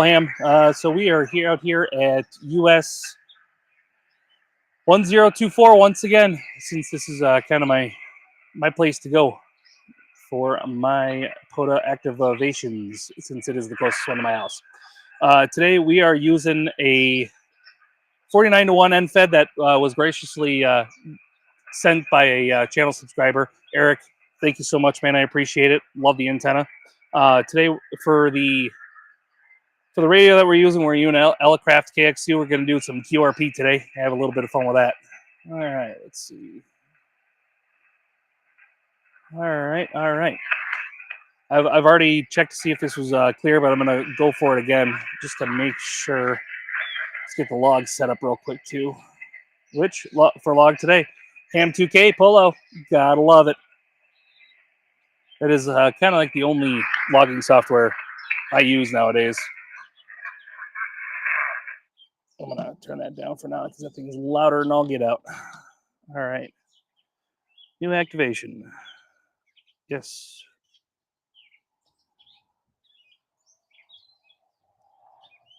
Ham. So we are here out here at US 1024 once again, since this is kind of my place to go for my POTA activations, since it is the closest one to my house. Today we are using a 49-to-1 end fed that was graciously sent by a channel subscriber, Eric. Thank you so much, man. I appreciate it. Love the antenna. Today for the radio that we're using Elecraft KX2. We're going to do some QRP today. Have a little bit of fun with that. All right, let's see. All right. I've already checked to see if this was clear, but I'm going to go for it again just to make sure. Let's get the log set up real quick too. Which for log today? Ham 2K Polo. Gotta love it. It is kind of like the only logging software I use nowadays. I'm going to turn that down for now because that thing is louder than I'll get out. All right. New activation. Yes.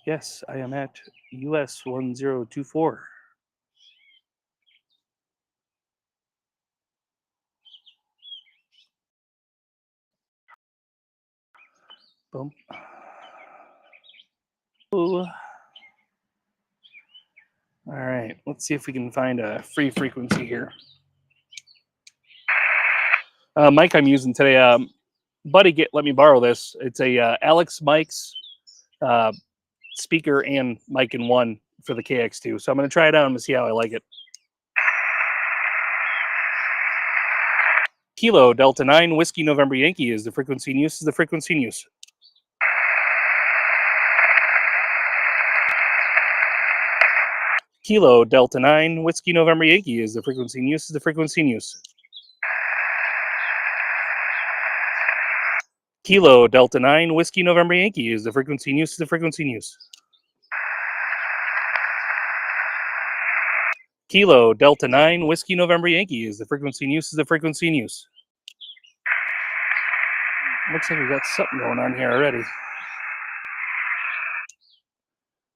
Yes, I am at US 1024. Boom. Ooh. All right, let's see if we can find a free frequency here. Mic I'm using today, buddy, let me borrow this. It's a Alex Mike's speaker and mic in one for the KX2. So I'm going to try it out and see how I like it. Kilo Delta 9 Whiskey November Yankee is the frequency in use. Is the frequency in use. Kilo Delta 9 Whiskey November Yankee is the frequency in use. Is the frequency in use. Kilo Delta 9 Whiskey November Yankee is the frequency in use. Is the frequency in use. Kilo Delta 9 Whiskey November Yankee is the frequency in use. Is the frequency in use. Looks like we got something going on here already.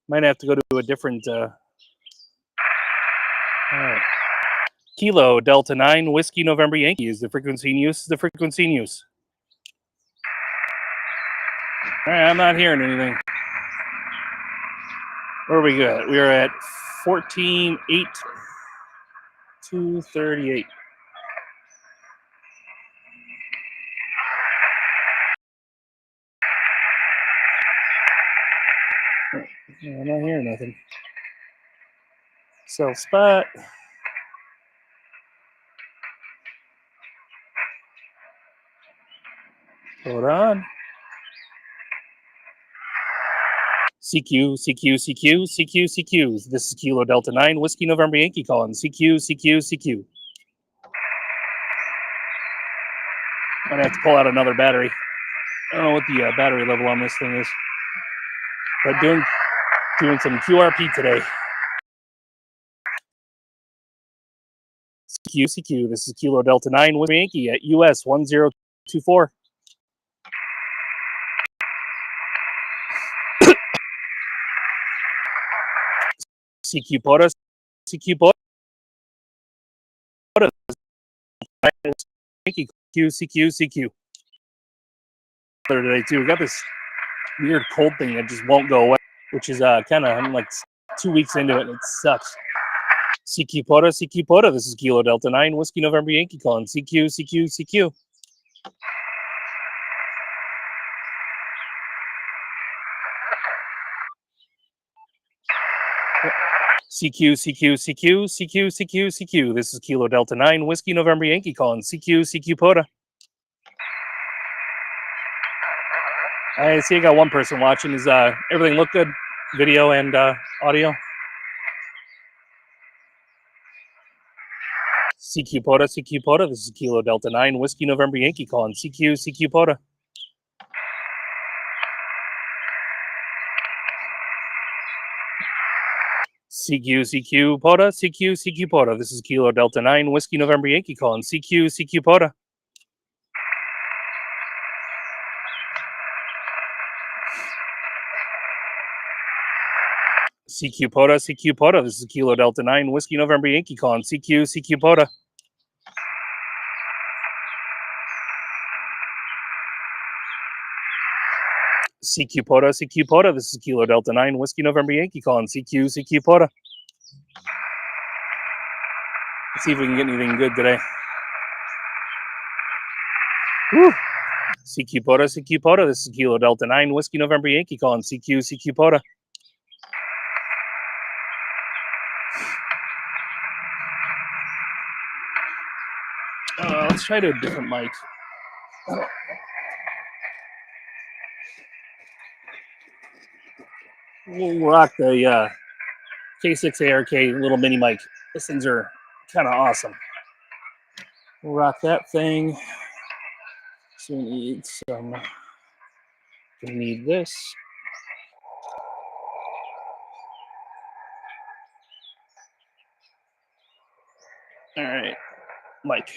Might have to go to a different. All right. Kilo Delta 9 Whiskey November Yankee is the frequency in use. Is the frequency in use. All right, I'm not hearing anything. Where are we good? We are at 14.8.238. I'm not hearing nothing. Self spot. Hold on. CQ. This is Kilo Delta 9 Whiskey November Yankee calling. CQ. I'm gonna have to pull out another battery. I don't know what the battery level on this thing is, but doing some QRP today. CQ. This is Kilo Delta 9 Whiskey Yankee at US 1024. CQ POTA. CQ. Today too. We got this weird cold thing that just won't go away, which is kind of, I'm like 2 weeks into it and it sucks. CQ POTA. This is Kilo Delta 9 Whiskey November Yankee calling. CQ. CQ. This is Kilo Delta 9 Whiskey November Yankee calling. CQ POTA. I see I got one person watching. Is everything look good? Video and audio? CQ POTA. This is Kilo Delta 9 Whiskey November Yankee calling. CQ POTA. CQ POTA. This is Kilo Delta 9 Whiskey November Yankee calling. CQ POTA. CQ POTA, CQ POTA. This is Kilo Delta 9, Whiskey November Yankee calling. CQ, CQ POTA. CQ POTA, CQ POTA. This is Kilo Delta 9, Whiskey November Yankee calling. CQ, CQ POTA. Let's see if we can get anything good today. Woo! CQ POTA, CQ POTA. This is Kilo Delta 9, Whiskey November Yankee calling. CQ, CQ POTA. Let's try to a different mic. We'll rock the K6ARK little mini mic. Those things are kind of awesome. We'll rock that thing. So we need some. We need this. All right, mic.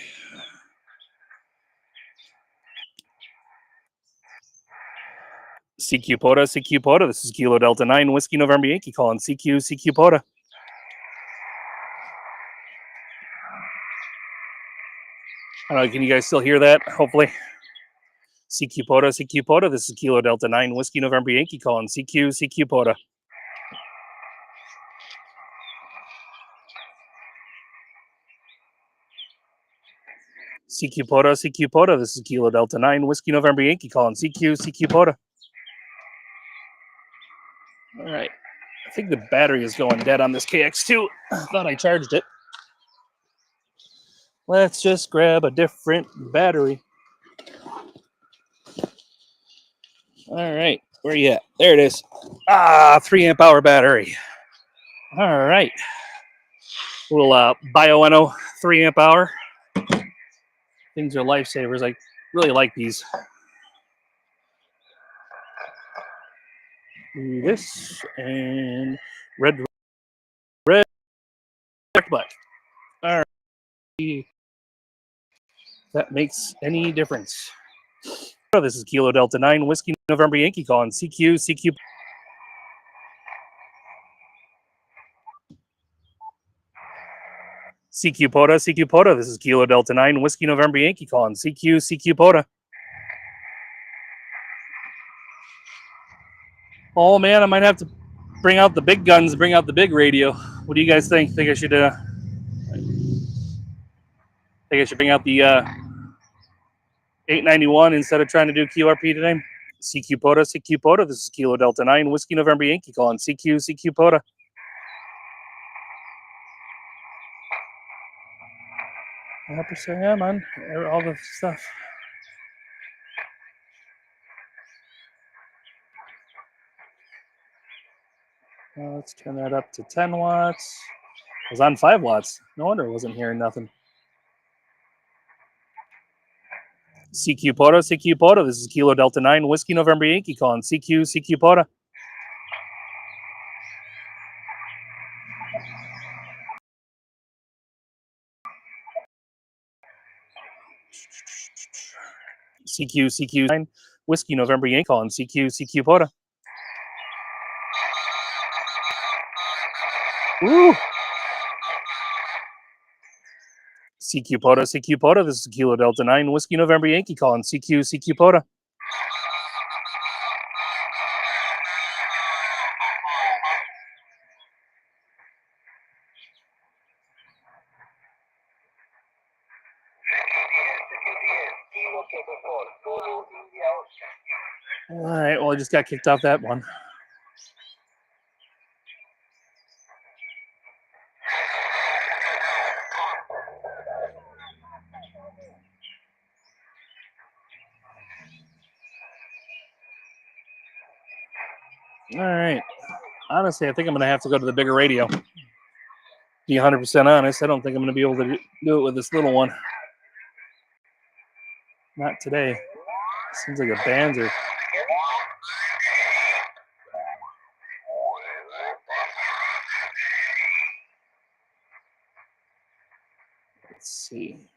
CQ POTA, CQ POTA. This is Kilo Delta 9, Whiskey November Yankee calling. CQ, CQ POTA. I don't know, can you guys still hear that? Hopefully. CQ POTA, CQ POTA. This is Kilo Delta 9, Whiskey November Yankee calling. CQ, CQ POTA. CQ POTA, CQ POTA. This is Kilo Delta 9, Whiskey November Yankee calling. CQ, CQ POTA. All right. I think the battery is going dead on this KX2. I thought I charged it. Let's just grab a different battery. All right. Where you at? There it is. 3 amp hour battery. All right. Little Bioenno 3 amp hour. Things are lifesavers. I really like these. Do this and red black. All right. If that makes any difference. Oh, this is Kilo Delta 9, Whiskey November Yankee calling. CQ, CQ. CQ POTA, CQ POTA. This is Kilo Delta 9, Whiskey November Yankee calling. CQ, CQ POTA. Oh man, I might have to bring out the big guns, bring out the big radio. What do you guys think? Think I should bring out the 891 instead of trying to do QRP today? CQ POTA, CQ POTA. This is Kilo Delta 9, Whiskey November Yankee calling. CQ, CQ POTA. I'm on all the stuff. Let's turn that up to 10 watts. I was on 5 watts. No wonder I wasn't hearing nothing. CQ POTA, CQ POTA. This is Kilo Delta 9, Whiskey November Yankee calling. CQ, CQ POTA. CQ, CQ 9, Whiskey November Yankee calling. CQ, CQ POTA. Woo! CQ POTA, CQ POTA. This is Kilo Delta 9, Whiskey November Yankee calling. CQ, CQ POTA. All right, well, I just got kicked off that one. All right. Honestly, I think I'm going to have to go to the bigger radio. Be 100% honest, I don't think I'm going to be able to do it with this little one. Not today. Seems like a bands are. Let's see.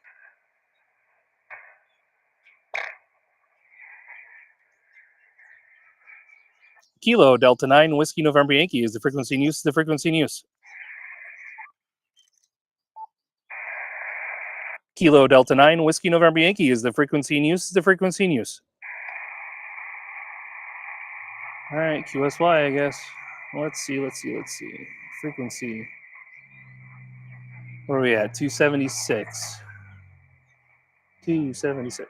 Kilo Delta 9 Whiskey November Yankee is the frequency in use. The frequency in use. Kilo Delta 9 Whiskey November Yankee is the frequency in use. The frequency in use. All right, QSY, I guess. Let's see. Frequency. Where are we at? 276. 276.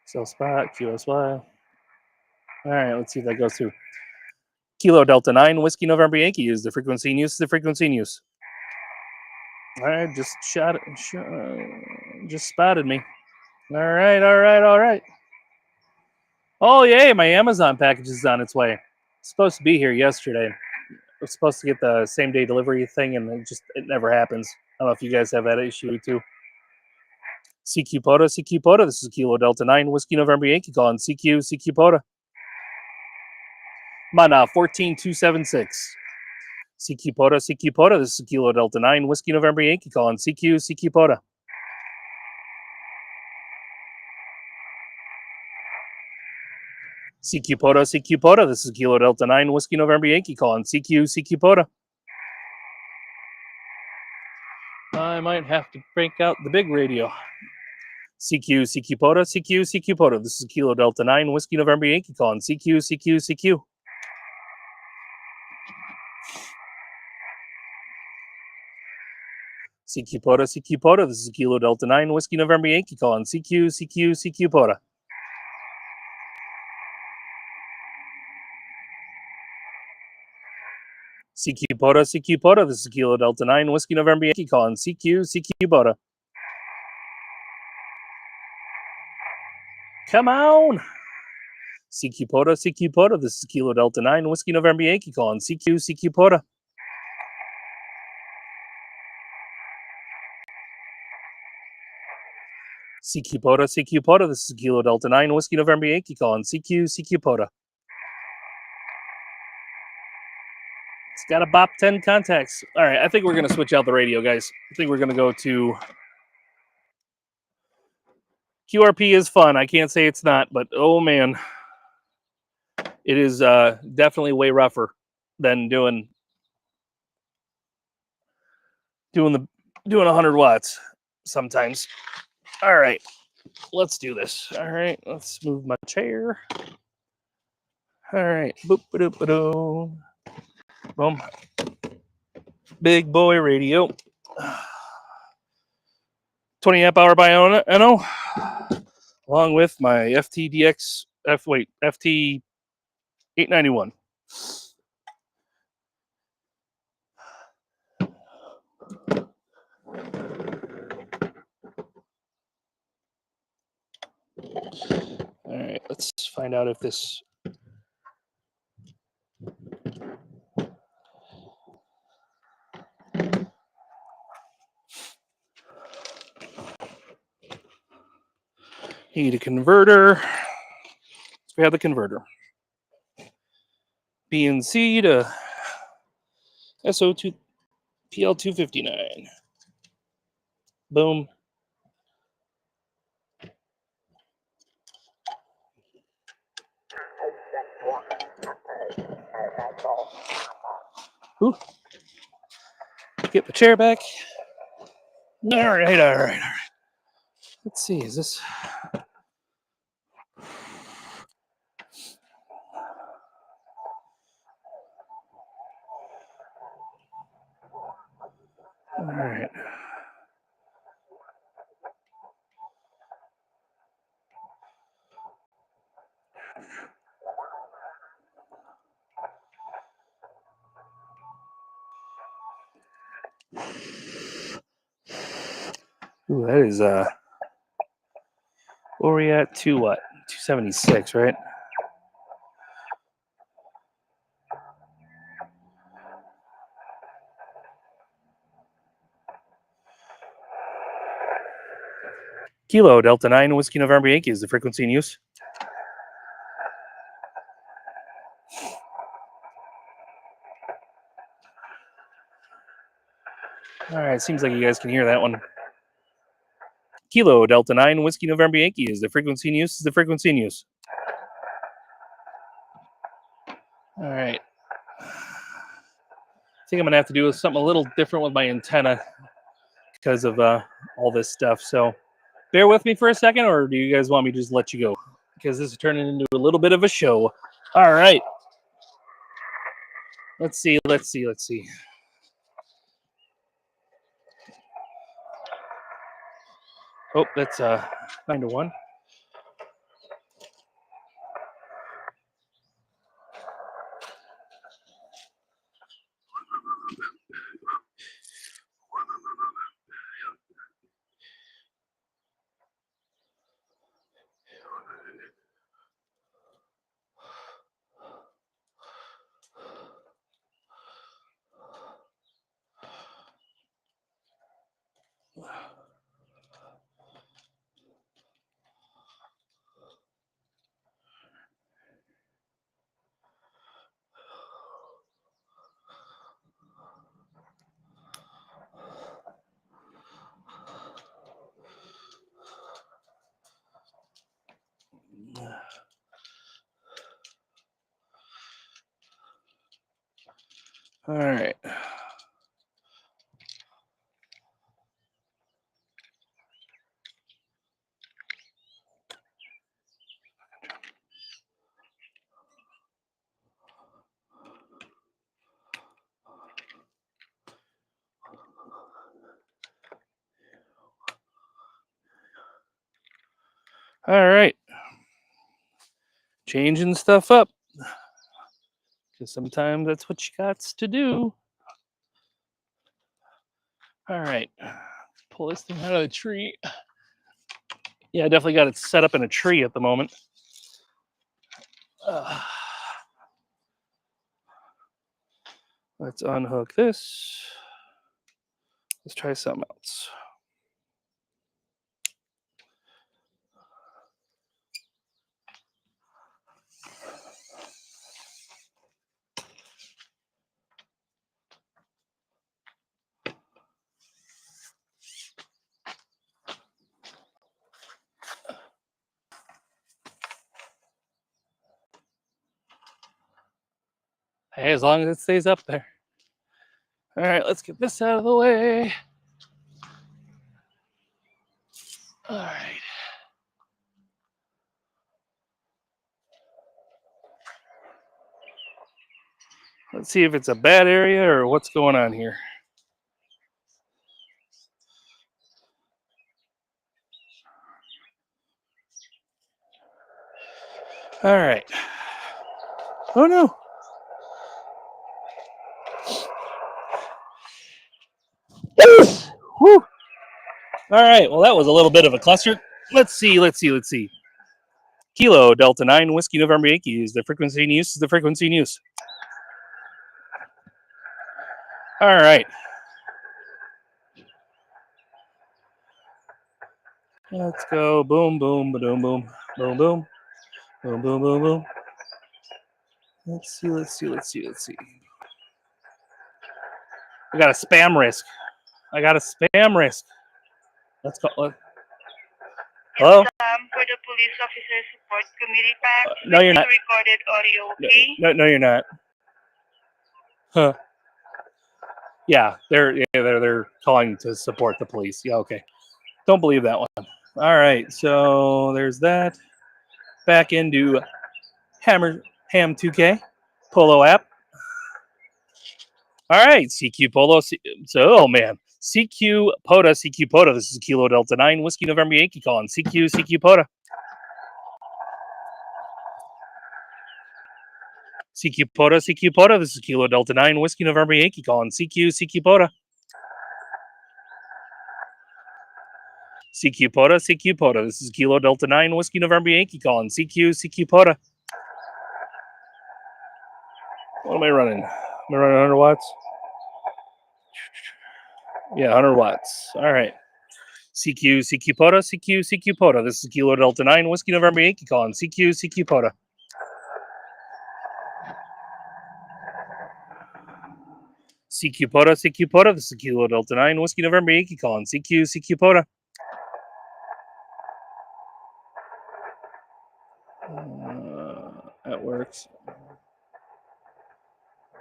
Cell spot, QSY. All right, let's see if that goes through. Kilo Delta 9 Whiskey November Yankee is the frequency in use. The frequency in use. All right, just just spotted me. All right. Oh, yay, my Amazon package is on its way. It's supposed to be here yesterday. I was supposed to get the same day delivery thing, and it never happens. I don't know if you guys have that issue too. CQ Poda, this is Kilo Delta 9 Whiskey November Yankee calling CQ Poda. Come on, 14276. CQ Poda, this is Kilo Delta 9 Whiskey November Yankee calling CQ Poda. CQ Poda, this is Kilo Delta 9 Whiskey November Yankee calling CQ Poda. I might have to break out the big radio. CQ Poda, CQ Poda, this is Kilo Delta 9 Whiskey November Yankee calling CQ. CQ Poda, this is Kilo Delta 9 Whiskey November Yankee calling CQ Poda. CQ Poda, this is Kilo Delta 9 Whiskey November Yankee calling CQ Poda. Come on! CQ Poda, this is Kilo Delta 9 Whiskey November Yankee calling CQ Poda. CQ Poda, this is Kilo Delta 9 Whiskey November Yankee calling CQ Poda. It's got a BOP 10 contacts. All right, I think we're going to switch out the radio, guys. I think we're going to go to... QRP is fun. I can't say it's not, but oh man. It is definitely way rougher than doing 100 watts sometimes. All right, let's do this. All right, let's move my chair. All right, boop-a-doop-a-doo. Boom. Big boy radio. 20 amp hour Biono, along with my FT 891. All right, let's find out if this... Need a converter. So we have the converter. BNC to SO2 PL259. Boom. Ooh. Get the chair back. All right. Let's see, is this... All right. Ooh, that is where are we at? 276, right? Kilo Delta 9 Whiskey November Yankee is the frequency in use. All right, seems like you guys can hear that one. Kilo Delta 9 Whiskey November Yankee is the frequency in use. All right. I think I'm gonna have to do something a little different with my antenna because of all this stuff. So bear with me for a second, or do you guys want me to just let you go? Because this is turning into a little bit of a show. All right. Let's see. Oh, that's 9 to 1. All right. All right. Changing stuff up. Because sometimes that's what you got to do. All right. Pull this thing out of the tree. Yeah, I definitely got it set up in a tree at the moment. Let's unhook this. Let's try something else. Hey, as long as it stays up there. All right, let's get this out of the way. All right. Let's see if it's a bad area or what's going on here. All right. Oh no. Woo. All right. Well, that was a little bit of a cluster. Let's see. Kilo Delta 9 Whiskey November Yankee is the frequency in use. All right. Let's go. Boom, boom, boom, boom, boom, boom, boom, boom, boom, boom. Let's see. I got a spam risk. Let's go. Hello? For the Police Officer Support Committee Pack, no, you're not. Recorded audio, okay? No, you're not. Huh. Yeah, they're calling to support the police. Yeah, okay. Don't believe that one. All right, so there's that. Back into Ham 2K Polo app. All right, CQ Polo. Oh man, CQ POTA. This is Kilo Delta 9 Whiskey November Yankee calling. CQ POTA. CQ POTA. This is Kilo Delta 9 Whiskey November Yankee calling. CQ POTA. CQ POTA. This is Kilo Delta 9 Whiskey November Yankee calling. CQ POTA. What am I running? Am I running 100 watts? Yeah, 100 watts. All right. CQ POTA. This is Kilo Delta 9 Whiskey November Yankee calling. CQ POTA. CQ POTA. This is Kilo Delta 9 Whiskey November Yankee calling. CQ POTA. That works.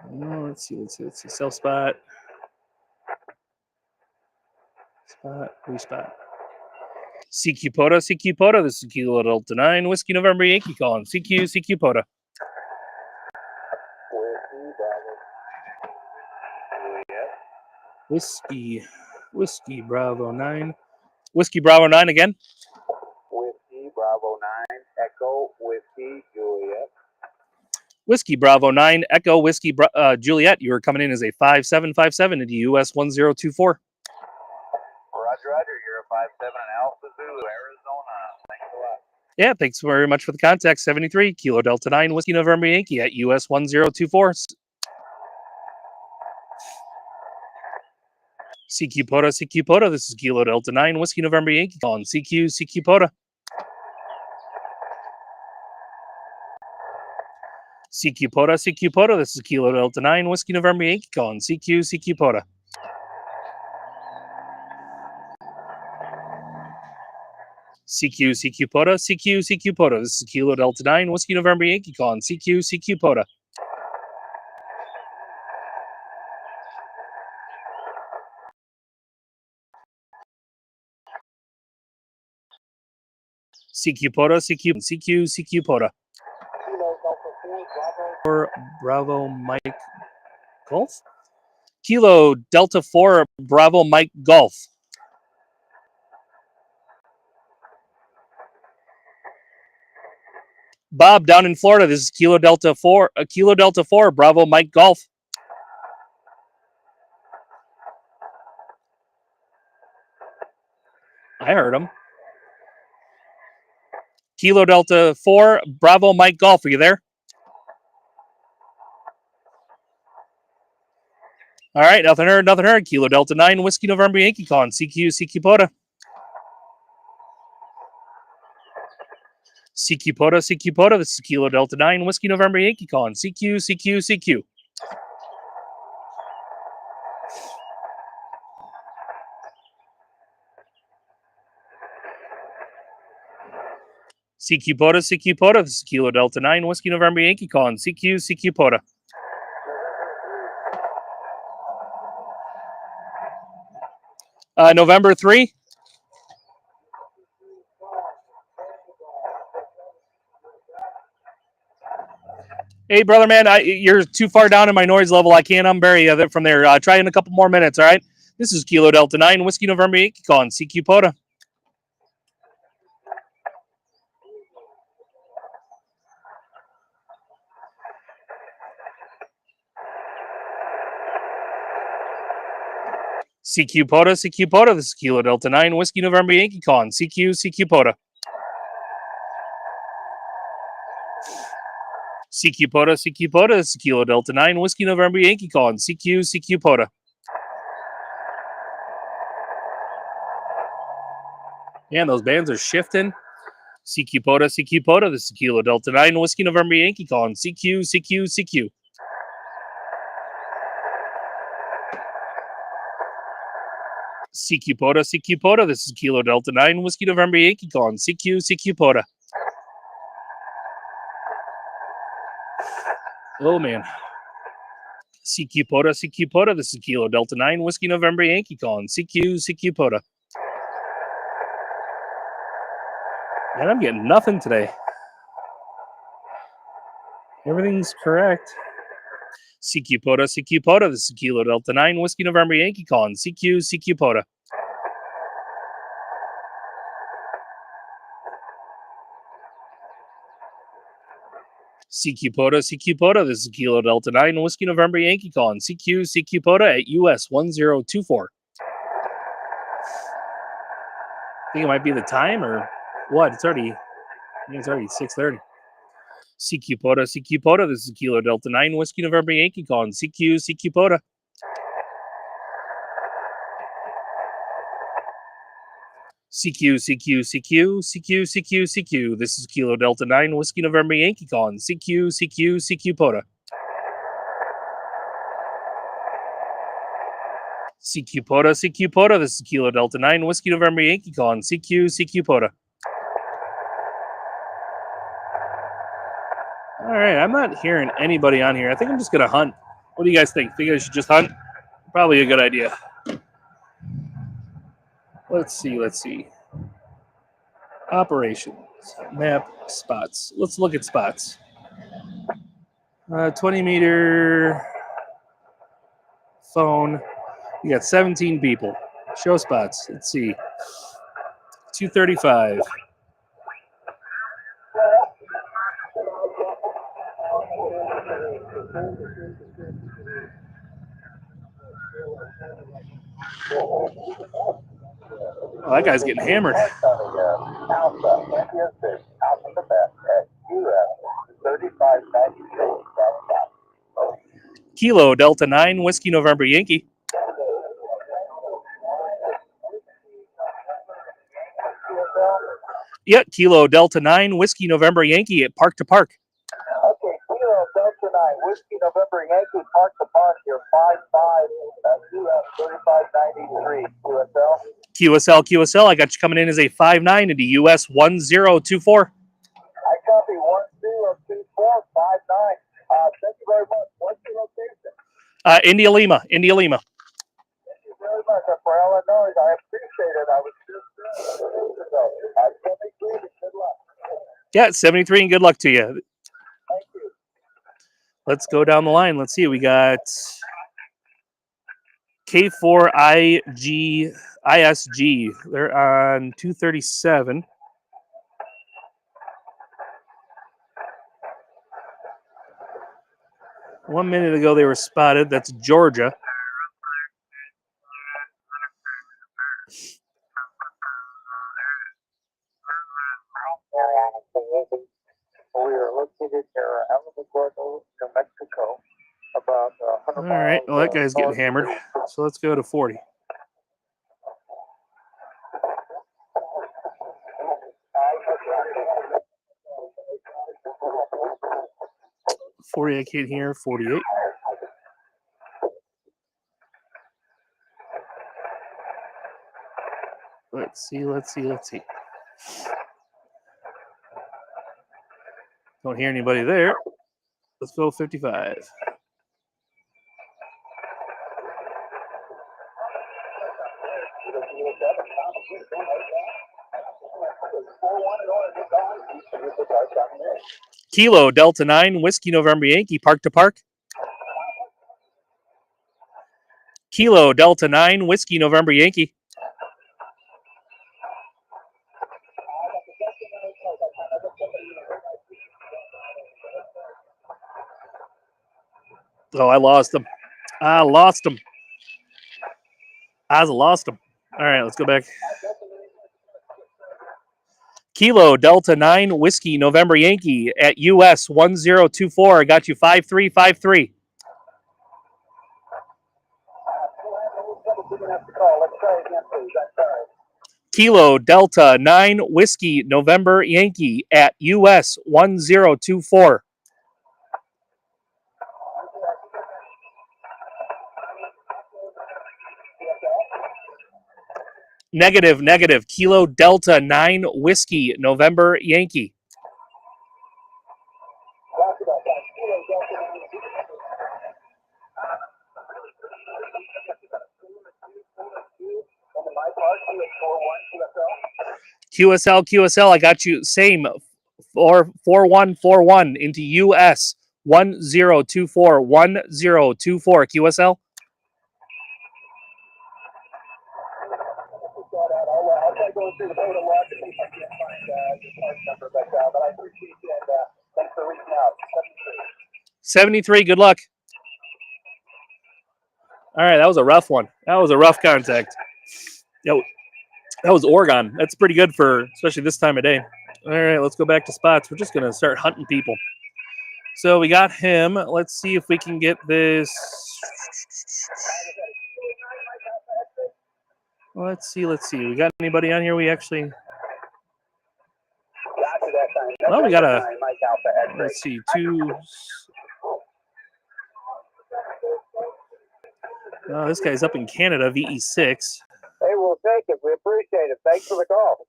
No, let's see. Self spot. Spot, respot. CQ Poda. This is Kilo Delta 9, Whiskey November Yankee calling. CQ Poda. Whiskey Bravo 9. Whiskey Bravo 9 again. Whiskey Bravo 9, Echo Whiskey Juliet. Whiskey Bravo 9, Echo Whiskey Juliet. You are coming in as a 5757 into US 1024. Roger, you're a 57 in Alpha Zulu, Arizona. Thanks a lot. Yeah, thanks very much for the contact. 73, Kilo Delta 9, Whiskey November Yankee at US 1024. CQ Poda. This is Kilo Delta 9, Whiskey November Yankee calling. CQ Poda. CQ Poda. This is Kilo Delta 9, Whiskey November Yankee calling. CQ Poda. CQ Poda. This is Kilo Delta 9, Whiskey November Yankee calling. CQ Poda. CQ Poda. Bravo Mike Golf. Kilo Delta 4 Bravo Mike Golf. Bob down in Florida. This is Kilo Delta 4 Bravo Mike Golf. I heard him. Kilo Delta 4 Bravo Mike Golf. Are you there? All right, nothing heard. Kilo Delta 9 Whiskey November Yankee calling. CQ Poda. CQ Poda. This is Kilo Delta 9 Whiskey November Yankee calling. CQ. CQ Poda. This is Kilo Delta 9 Whiskey November Yankee calling. CQ Poda. November 3. Hey, brother, man, you're too far down in my noise level. I can't unbury you from there. Try in a couple more minutes, all right? This is Kilo Delta 9 Whiskey November Yankee calling. CQ Poda. CQ Poda. This is Kilo Delta 9 Whiskey November Yankee calling. CQ Poda. CQ Poda. This is Kilo Delta 9 Whiskey November Yankee calling. CQ Poda. Man, those bands are shifting. CQ Poda. This is Kilo Delta 9 Whiskey November Yankee calling. CQ. CQ Poda. This is Kilo Delta 9 Whiskey November Yankee calling. CQ Poda. Oh, man. CQ Poda. This is Kilo Delta 9 Whiskey November Yankee calling. CQ Poda. Man, I'm getting nothing today. Everything's correct. CQ Poda. This is Kilo Delta 9 Whiskey November Yankee calling. CQ Poda. CQ Poda. This is Kilo Delta 9 Whiskey November Yankee calling. CQ Poda at US 1024. I think it might be the time or what? It's already 6:30. CQ Poda. This is Kilo Delta 9 Whiskey November Yankee calling. CQ Poda. CQ. This is Kilo Delta 9 Whiskey November Yankee calling. CQ Poda. CQ Poda. This is Kilo Delta 9 Whiskey November Yankee calling. CQ Poda. All right, I'm not hearing anybody on here. I think I'm just going to hunt. What do you guys think? Think I should just hunt? Probably a good idea. Let's see. Let's see. Operations. Map spots. Let's look at spots. 20-meter phone. You got 17 people. Show spots. Let's see. 235. Oh, that guy's getting hammered. Kilo Delta 9 Whiskey November Yankee. Yep, Kilo Delta 9 Whiskey November Yankee at Park to Park. Okay, Kilo Delta 9, Whiskey November Yankee, Park to Park, you're 5-5, US 3593, QSL, I got you coming in as a 5-9 into US 1024. I copy 1024, 59. Thank you very much. What's your location? India Lima. Thank you very much. For Illinois, I appreciate it. I was just good luck. Yeah, 73 and good luck to you. Thank you. Let's go down the line. Let's see. We got K4ISG. They're on 237. One minute ago, they were spotted. That's Georgia. We are located near Alamogordo, New Mexico, about 100 All right. Well, that guy's getting north. hammered. So let's go to 40. I can't hear. 48. Let's see. Don't hear anybody there. Let's go 55. Kilo Delta 9 Whiskey November Yankee Park to Park. Kilo Delta 9 Whiskey November Yankee. Oh, I lost him. I lost him. All right, let's go back. Kilo Delta 9 Whiskey November Yankee at US 1024. I got you 5353. Kilo Delta 9 Whiskey November Yankee at US 1024. Negative. Kilo Delta 9 Whiskey November Yankee. QSL, I got you same 4141 into US 1024 QSL. I'll try going through the photo walk and see if I can find your part number, but I appreciate you and thanks for reaching out. 73, good luck. All right, that was a rough one. That was a rough contact. That was Oregon. That's pretty good for, especially this time of day. All right, let's go back to spots. We're just going to start hunting people. So we got him. Let's see if we can get this. Let's see. We got anybody on here? We actually. Well, we got a. Let's see, two. Oh, this guy's up in Canada, VE6. Hey, we'll take it. We appreciate it. Thanks for the call.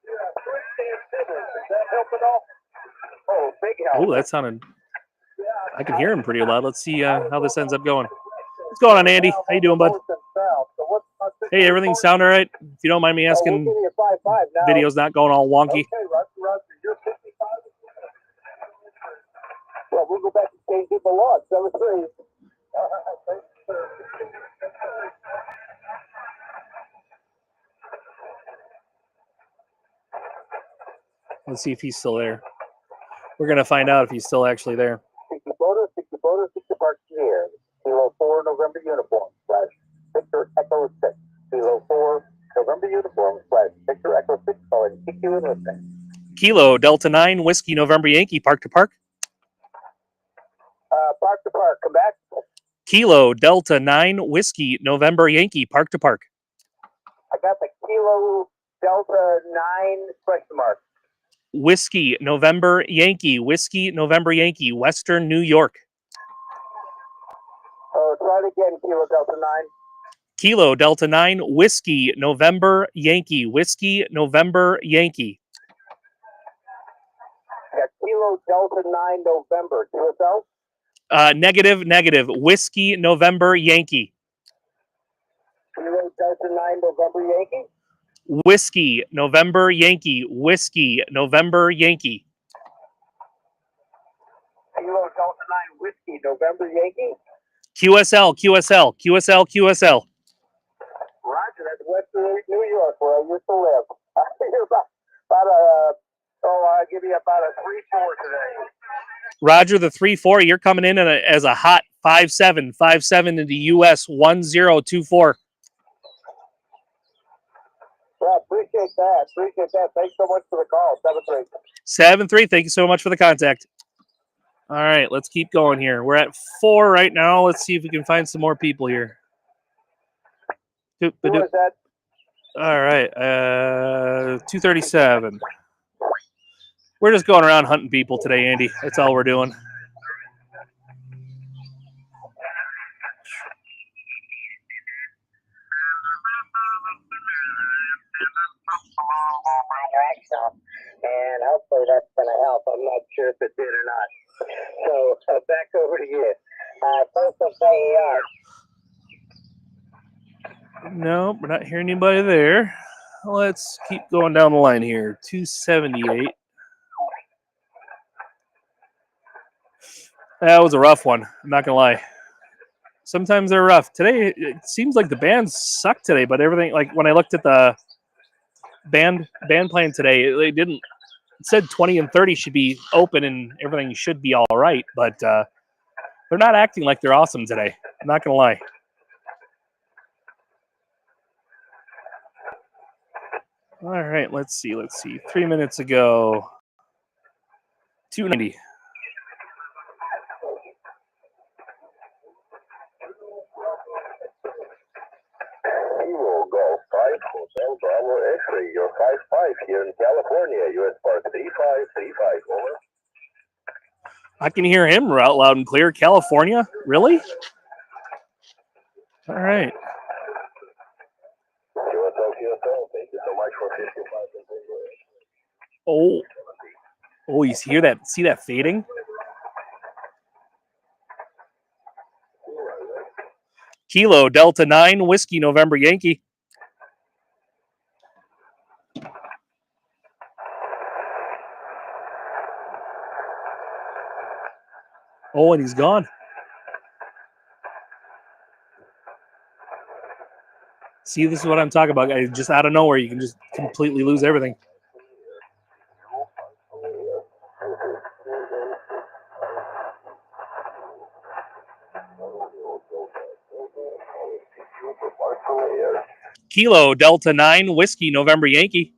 Does that help at all? Oh, big help. Oh, that sounded. I can hear him pretty loud. Let's see how this ends up going. What's going on, Andy? How you doing, bud? Hey, everything sound all right? If you don't mind me asking, video's not going all wonky. Okay, Roger, you're 55. Well, we'll go back and change it the law. 7-3. Let's see if he's still there. We're going to find out if he's still actually there. 60 Boda, 60 Park here. Kilo 4 November uniform, / Victor Echo 6. Kilo 4 November uniform, / Victor Echo 6, calling TQ and listening. Kilo Delta 9 Whiskey November Yankee, park to park. Park to park, come back. Kilo Delta 9 Whiskey November Yankee, park to park. I got the Kilo Delta 9 question mark. Whiskey November Yankee, Whiskey November Yankee, Western New York. Oh, try it again, Kilo Delta 9. Kilo Delta 9 Whiskey November Yankee, Whiskey November Yankee. Yeah, Kilo Delta 9 November. QSL? Negative. Whiskey November Yankee. Kilo Delta 9 November Yankee? Whiskey November Yankee, Whiskey November Yankee. Kilo Delta 9 Whiskey November Yankee? QSL. Roger, that's Western New York, where I used to live. I'll give you about a 3-4 today. Roger, the 3-4. You're coming in as a hot 5-7 into US 1024. Yeah, appreciate that. Thanks so much for the call. 7-3. 7-3. Thank you so much for the contact. All right, let's keep going here. We're at 4 right now. Let's see if we can find some more people here. Who was that? All right, 237. We're just going around hunting people today, Andy. That's all we're doing. And hopefully that's going to help. I'm not sure if it did or not. So back over to you. First of AAR. No, we're not hearing anybody there. Let's keep going down the line here. 278. That was a rough one. I'm not going to lie. Sometimes they're rough. Today, it seems like the bands suck today, but everything, like when I looked at the band plan today, they didn't. It said 20 and 30 should be open and everything should be all right, but they're not acting like they're awesome today. I'm not going to lie. All right, let's see. 3 minutes ago, 290. You will go 5 Hotel Bravo X-ray. You're 5-5 here in California, U.S. Park 3535. Over. I can hear him loud and clear. California? Really? All right. QSL. Thank you so much for 55. Oh, you hear that? See that fading? Kilo Delta 9 Whiskey November Yankee. Oh, and he's gone. See, this is what I'm talking about. Just out of nowhere, you can just completely lose everything. Kilo Delta 9 Whiskey November Yankee.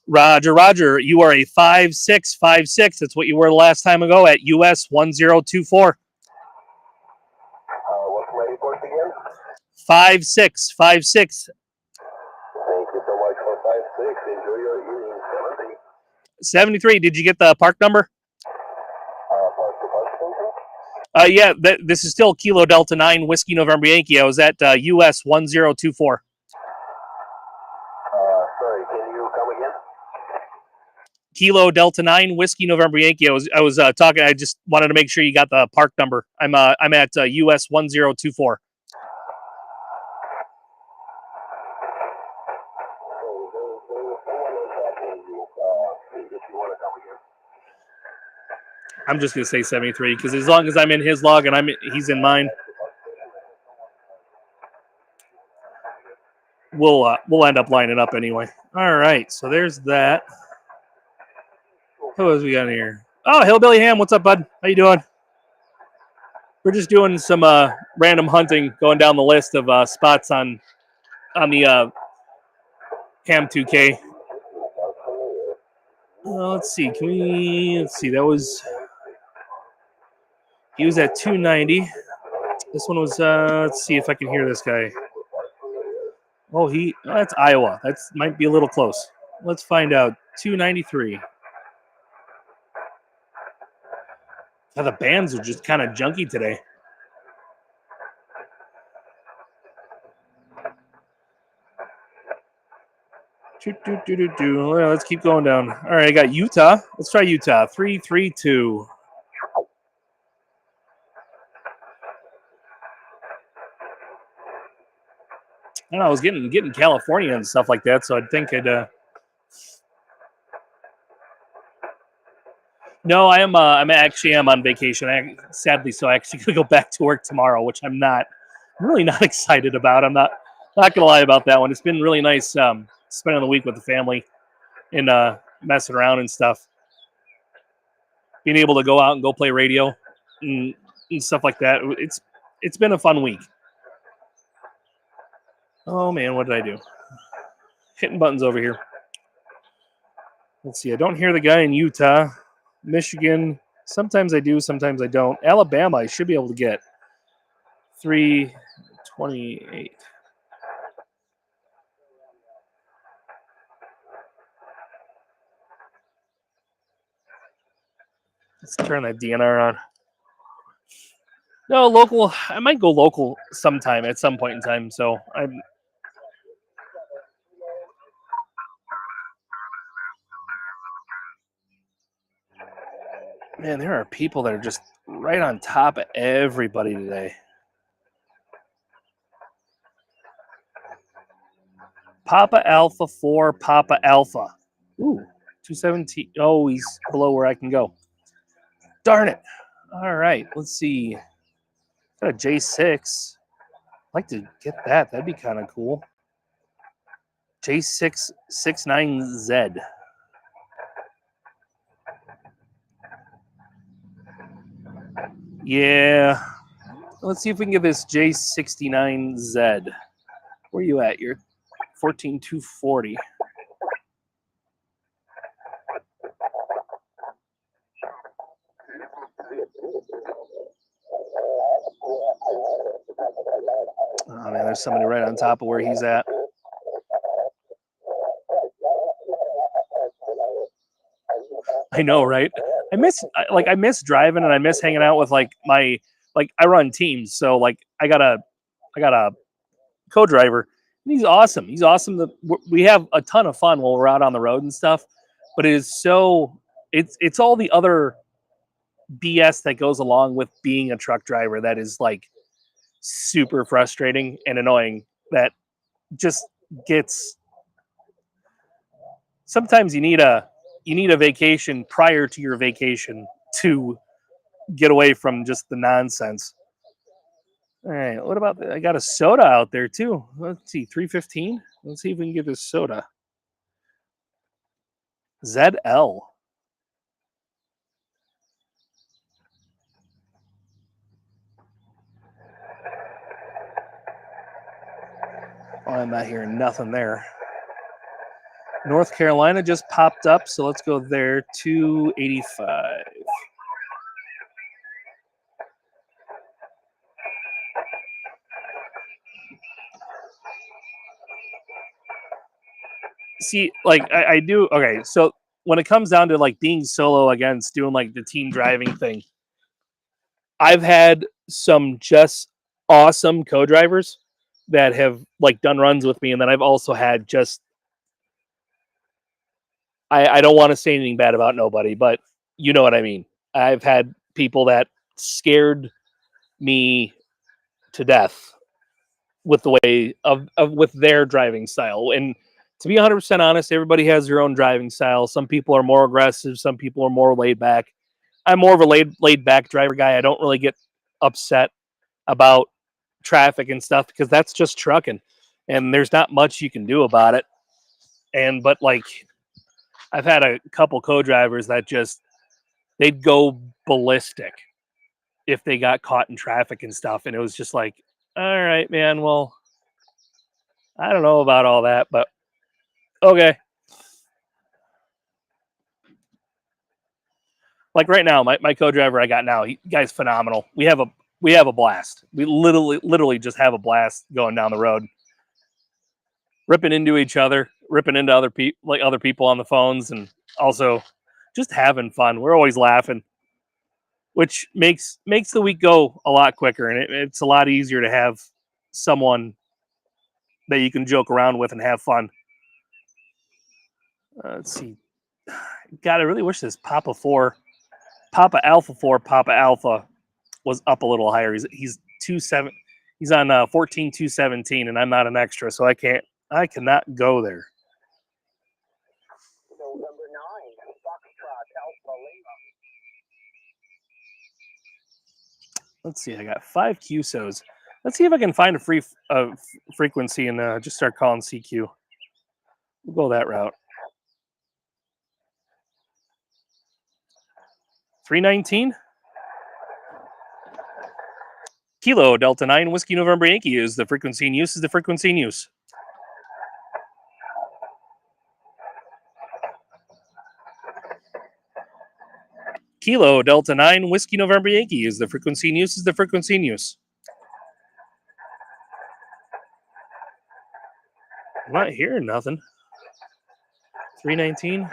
Roger. You are a 5656. That's what you were the last time ago at US 1024. What's the ready for it again? 5656. Thank you so much for 56. Enjoy your evening. 73. Did you get the park number? Yeah, this is still Kilo Delta 9 Whiskey November Yankee. I was at US 1024. Kilo Delta 9 Whiskey November Yankee. I was talking. I just wanted to make sure you got the park number. I'm at US 1024. I'm just gonna say 73 because as long as I'm in his log and he's in mine, we'll end up lining up anyway. All right, so there's that. Who else we got in here? Oh, Hillbilly Ham, what's up, bud? How you doing? We're just doing some random hunting, going down the list of spots on the Ham 2K. Let's see. Let's see. That was. He was at 290. This one was. Let's see if I can hear this guy. Oh, that's Iowa. That might be a little close. Let's find out. 293. The bands are just kind of junky today. Well, let's keep going down. All right, I got Utah. Let's try Utah. 332. I don't know. I was getting California and stuff like that, so I'd think I'd. No, I'm on vacation. Sadly, so I actually gonna go back to work tomorrow, which I'm really not excited about. I'm not gonna lie about that one. It's been really nice spending the week with the family and messing around and stuff. Being able to go out and go play radio and stuff like that. It's been a fun week. Oh man, what did I do? Hitting buttons over here. Let's see. I don't hear the guy in Utah. Michigan, sometimes I do, sometimes I don't. Alabama, I should be able to get 328. Let's turn that DNR on. No, local. I might go local sometime at some point in time. So I'm. Man, there are people that are just right on top of everybody today. Papa Alpha 4, Papa Alpha. Ooh, 217. Oh, he's below where I can go. Darn it. All right, let's see. Got a J6. I'd like to get that. That'd be kind of cool. J669Z. Yeah. Let's see if we can get this J69Z. Where are you at? You're 14240. Oh man, there's somebody right on top of where he's at. I know, right? I miss driving and I miss hanging out with I run teams, so I got a co-driver and he's awesome. He's awesome. We have a ton of fun while we're out on the road and stuff, but it's all the other BS that goes along with being a truck driver that is super frustrating and annoying, that just gets. Sometimes you need a vacation prior to your vacation to get away from just the nonsense. All right, what about I got a soda out there too. Let's see, 315. Let's see if we can get this soda. ZL. Oh, I'm not hearing nothing there. North Carolina just popped up, so let's go there. 285. See, I do. Okay, so when it comes down to being solo against doing the team driving thing, I've had some just awesome co-drivers that have done runs with me, and then I've also had just I don't want to say anything bad about nobody, but you know what I mean. I've had people that scared me to death with the way of with their driving style. And to be 100% honest, everybody has their own driving style. Some people are more aggressive, some people are more laid back. I'm more of a laid back driver guy. I don't really get upset about traffic and stuff because that's just trucking and there's not much you can do about it. But like I've had a couple co-drivers that just they'd go ballistic if they got caught in traffic and stuff, and it was just like, all right, man, well, I don't know about all that, but okay. Like right now, my co-driver I got now, guy's phenomenal. We have a blast. We literally just have a blast going down the road, ripping into each other, ripping into other people on the phones, and also just having fun. We're always laughing, which makes the week go a lot quicker, and it's a lot easier to have someone that you can joke around with and have fun. Let's see. God, I really wish this Papa Alpha 4 Papa Alpha was up a little higher. He's 2.7. He's on 14.217, and I'm not an extra, so I cannot go there. November 9, Foxtrot Alpha Lima. Let's see. I got 5 QSOs. Let's see if I can find a free frequency and just start calling CQ. We'll go that route. 319. Kilo Delta 9 Whiskey November Yankee is the frequency in use. Is the frequency in use. Kilo Delta 9 Whiskey November Yankee is the frequency in use. Is the frequency in use. I'm not hearing nothing. 319.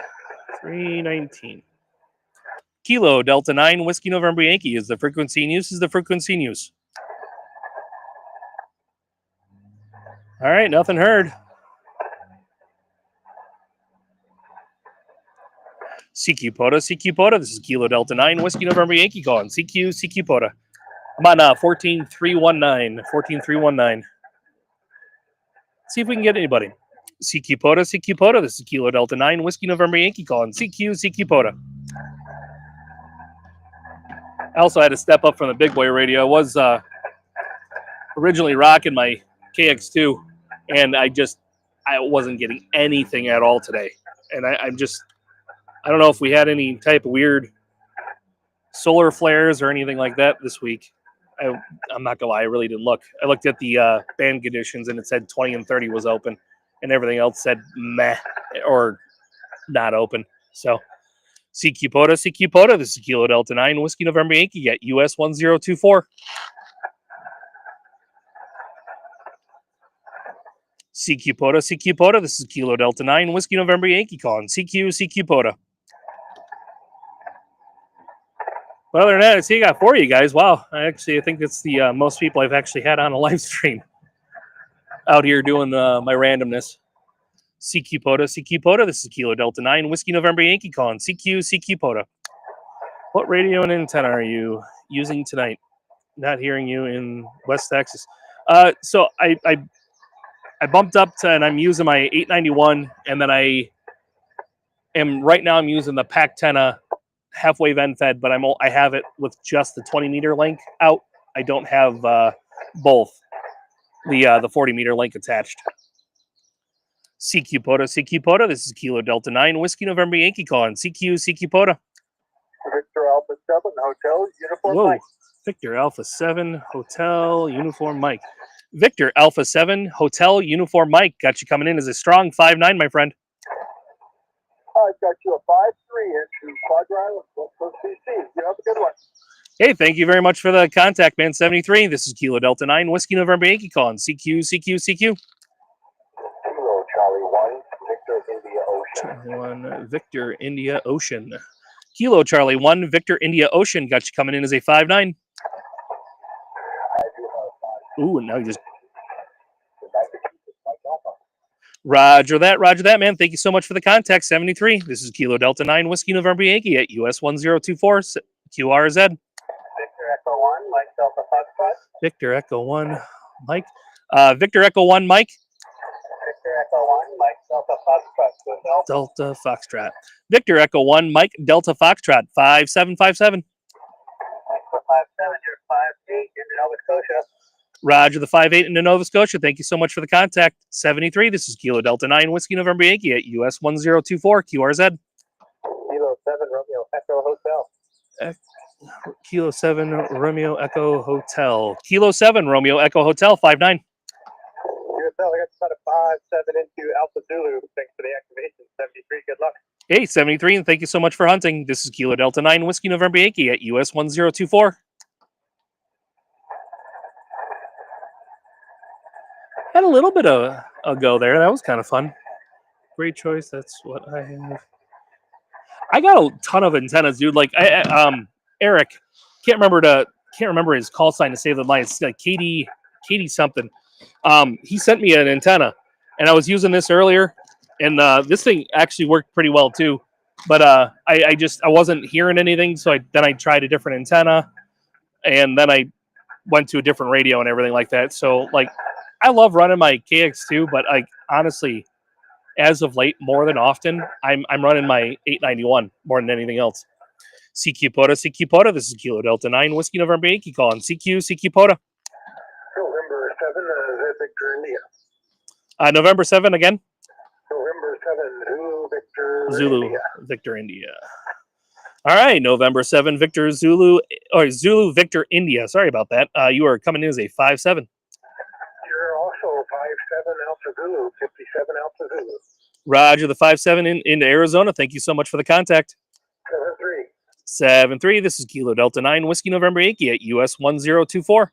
319. Kilo Delta 9 Whiskey November Yankee is the frequency in use. Is the frequency in use. All right, nothing heard. CQ Poda. This is Kilo Delta 9 Whiskey November Yankee calling. CQ Poda. I'm on 14319. 14319. See if we can get anybody. CQ Poda. This is Kilo Delta 9 Whiskey November Yankee calling. CQ Poda. I also had to step up from the big boy radio. I was originally rocking my KX2, and I wasn't getting anything at all today. And I don't know if we had any type of weird solar flares or anything like that this week. I'm not gonna lie, I really didn't look. I looked at the band conditions and it said 20 and 30 was open, and everything else said meh or not open. So CQ Poda. This is Kilo Delta 9 Whiskey November Yankee at US 1024. CQ Poda. This is Kilo Delta 9 Whiskey November Yankee calling. CQ Poda. Well, other than that, I see I got 4 of you guys. Wow. I think that's the most people I've actually had on a live stream out here doing my randomness. CQ Poda. This is Kilo Delta 9 Whiskey November Yankee calling. CQ Poda. What radio and antenna are you using tonight? Not hearing you in West Texas. So I bumped up to, and I'm using my 891, and then I'm using the PAC-10 half-wave end fed, but I have it with just the 20 meter link out. I don't have both the 40 meter link attached. CQ Poda. This is Kilo Delta 9 Whiskey November Yankee calling. CQ Poda. Victor Alpha 7 Hotel Uniform Whoa. Mike. Victor Alpha 7 Hotel Uniform Mike. Victor Alpha 7 Hotel Uniform Mike. Got you coming in as a strong 5'9", my friend. I've got you a 5'3" into Quadrile and CC. You have a good one. Hey, thank you very much for the contact, man. 73. This is Kilo Delta 9 Whiskey November Yankee calling. CQ. Kilo Charlie 1 Victor India Ocean. Charlie 1 Victor India Ocean. Kilo Charlie 1 Victor India Ocean. Got you coming in as a 5'9". Ooh, and now you just Roger that, man. Thank you so much for the contact. 73. This is Kilo Delta 9 Whiskey November Yankee at US 1024 QRZ. Victor Echo 1, Mike Delta Foxtrot. Victor Echo 1, Mike. Victor Echo 1, Mike. Victor Echo 1, Mike Delta Foxtrot. Hotel. Delta Foxtrot. Victor Echo 1, Mike Delta Foxtrot. 5757. Mike 57, you're 58 in Nova Scotia. Roger the 58 in Nova Scotia. Thank you so much for the contact. 73. This is Kilo Delta 9 Whiskey November Yankee at US 1024 QRZ. Kilo 7 Romeo Echo Hotel. Kilo 7 Romeo Echo Hotel. Kilo 7 Romeo Echo Hotel. 59. QSL, I got about a 5-7 into Alpha Zulu. Thanks for the activation. 73, good luck. Hey, 73, and thank you so much for hunting. This is Kilo Delta 9 Whiskey November Yankee at US 1024. Had a little bit of a go there. That was kind of fun. Great choice. That's what I have. I got a ton of antennas, dude. Like Eric, can't remember his call sign to save the line. It's like Katie something. He sent me an antenna, and I was using this earlier, and this thing actually worked pretty well too. But I wasn't hearing anything, so then I tried a different antenna, and then I went to a different radio and everything like that. So like, I love running my KX2, but like honestly, as of late, more than often, I'm running my 891 more than anything else. CQ Pota. This is Kilo Delta 9 Whiskey November Yankee calling. CQ Pota. November 7, Victor India. November 7 again. November 7, Zulu Victor Zulu India. Victor India. All right, November 7 Victor Zulu Zulu Victor India. Sorry about that. You are coming in as a 5-7. You're also 5-7 Alpha Zulu, 57 Alpha Zulu. Roger the 5-7 into Arizona. Thank you so much for the contact. 7-3. 7-3. This is Kilo Delta 9 Whiskey November Yankee at US 1024.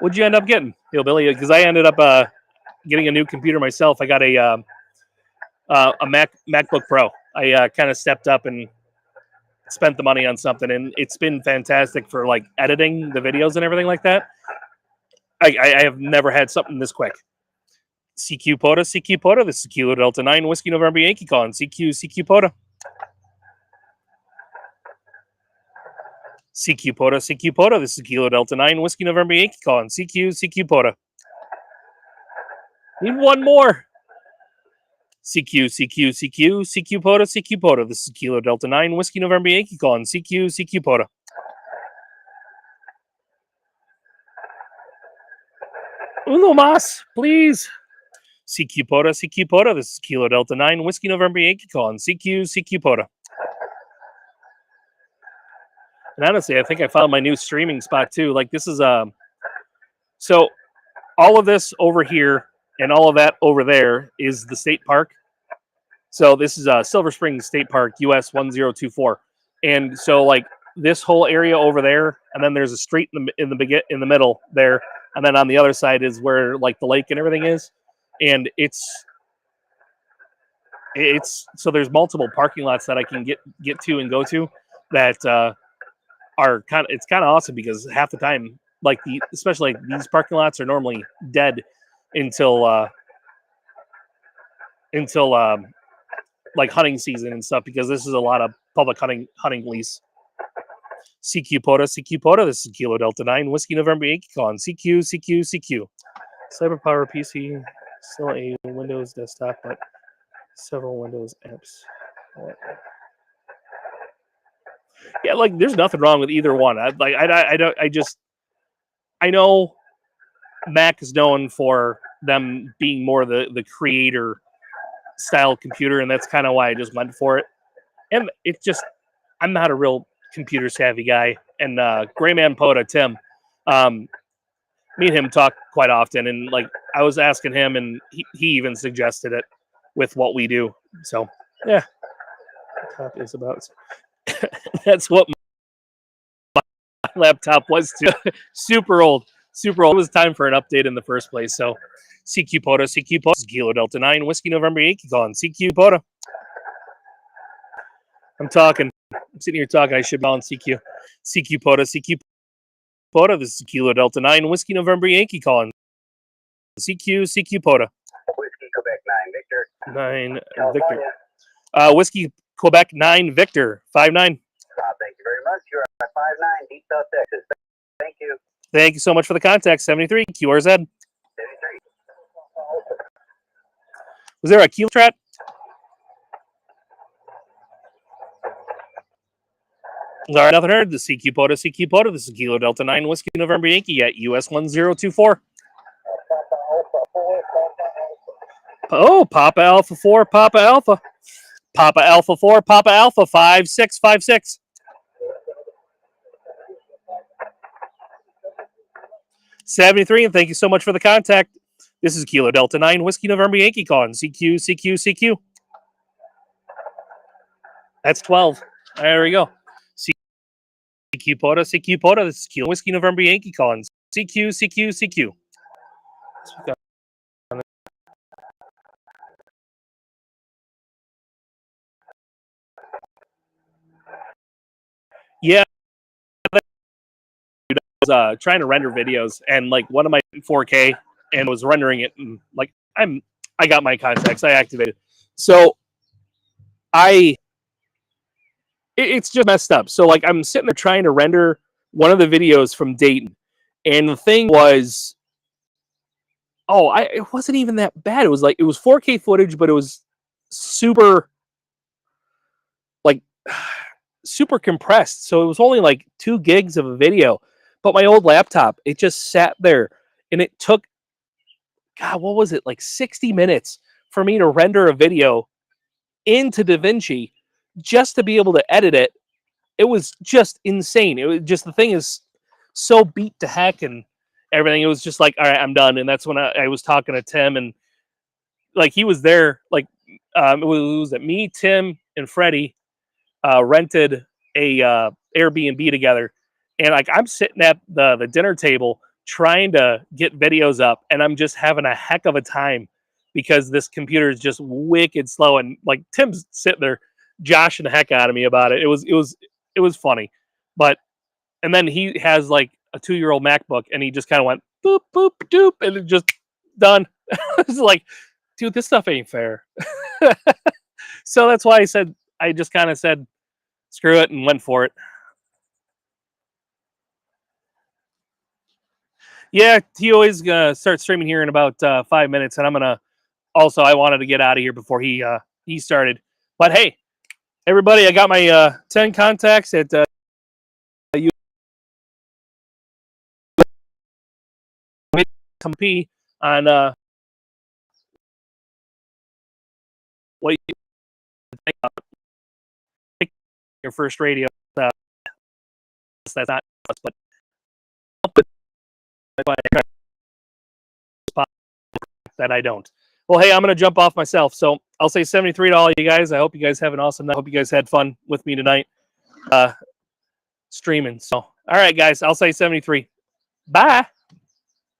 What'd you end up getting, Hillbilly? Because I ended up getting a new computer myself. I got a MacBook Pro. I kind of stepped up and spent the money on something, and it's been fantastic for like editing the videos and everything like that. I have never had something this quick. CQ Pota. This is Kilo Delta 9 Whiskey November Yankee calling. CQ Pota. CQ Pota. This is Kilo Delta 9 Whiskey November Yankee calling. CQ Pota. Need one more. CQ Pota. This is Kilo Delta 9 Whiskey November Yankee calling. CQ Pota. Uno mas, please. CQ Pota. This is Kilo Delta 9 Whiskey November Yankee calling. CQ Pota. And honestly, I think I found my new streaming spot too. Like this is so all of this over here and all of that over there is the state park. So this is Silver Springs State Park, US 1024. And so like this whole area over there, and then there's a street in the middle there, and then on the other side is where like the lake and everything is. And it's so there's multiple parking lots that I can get to and go to that are kind of, it's kind of awesome because half the time, like especially like these parking lots are normally dead until like hunting season and stuff, because this is a lot of public hunting lease. CQ Pota. This is Kilo Delta 9 Whiskey November Yankee calling. CQ. Cyberpower PC, still a Windows desktop, but several Windows apps. Yeah, like there's nothing wrong with either one. I know Mac is known for them being more the creator style computer, and that's kind of why I just went for it. And it's just, I'm not a real computer savvy guy. And Grayman Pota, Tim, me and him talk quite often, and like I was asking him, and he even suggested it with what we do. So yeah, laptop is about. That's what my laptop was too. Super old. It was time for an update in the first place. So CQ Pota. Kilo Delta 9 Whiskey November Yankee calling. CQ Pota. I'm sitting here talking. I should be on CQ. CQ Pota. POTA. This is Kilo Delta 9 Whiskey November Yankee calling. CQ POTA. Whiskey Quebec 9 Victor. 9 California. Victor. Whiskey Quebec 9 Victor 5-9. Thank you very much. You're at 5-9 Deep South Texas. Thank you. Thank you so much for the contact. 73 QRZ. 73. Was there a kilo strat? All right, nothing heard. The CQ POTA. This is Kilo Delta 9 Whiskey November Yankee at US 1024. Oh, Papa Alpha 4, Papa Alpha. Papa Alpha 4, Papa Alpha 5656. 73, and thank you so much for the contact. This is Kilo Delta 9 Whiskey November Yankee calling. CQ. That's 12. There we go. CQ POTA. This is Kilo Whiskey November Yankee calling. CQ. Yeah, I was trying to render videos, and like one of my 4K, and was rendering it, and like I got my contacts, I activated, so it's just messed up. So like I'm sitting there trying to render one of the videos from Dayton, and the thing was, it wasn't even that bad. It was 4K footage, but it was super super compressed. So it was only like 2 gigs of a video. But my old laptop, it just sat there, and it took, God, what was it, like 60 minutes for me to render a video into DaVinci just to be able to edit it. It was just insane. It was just, the thing is so beat to heck and everything. It was just like, all right, I'm done. And that's when I was talking to Tim, and like he was there. Like it was that me, Tim, and Freddie rented a Airbnb together, and like I'm sitting at the dinner table trying to get videos up, and I'm just having a heck of a time because this computer is just wicked slow, and like Tim's sitting there joshing the heck out of me about it. It was funny, but and then he has like a 2-year-old MacBook, and he just kind of went boop boop doop, and it just done. It's like, dude, this stuff ain't fair. So that's why I just kind of said screw it and went for it. Yeah, he always gonna start streaming here in about 5 minutes, and I'm gonna also, I wanted to get out of here before he started. But hey, everybody, I got my 10 contacts at UMP on what you think about your first radio. That's not us, but that I don't. Well, hey, I'm going to jump off myself. So I'll say 73 to all you guys. I hope you guys have an awesome night. I hope you guys had fun with me tonight streaming. So, all right, guys, I'll say 73. Bye.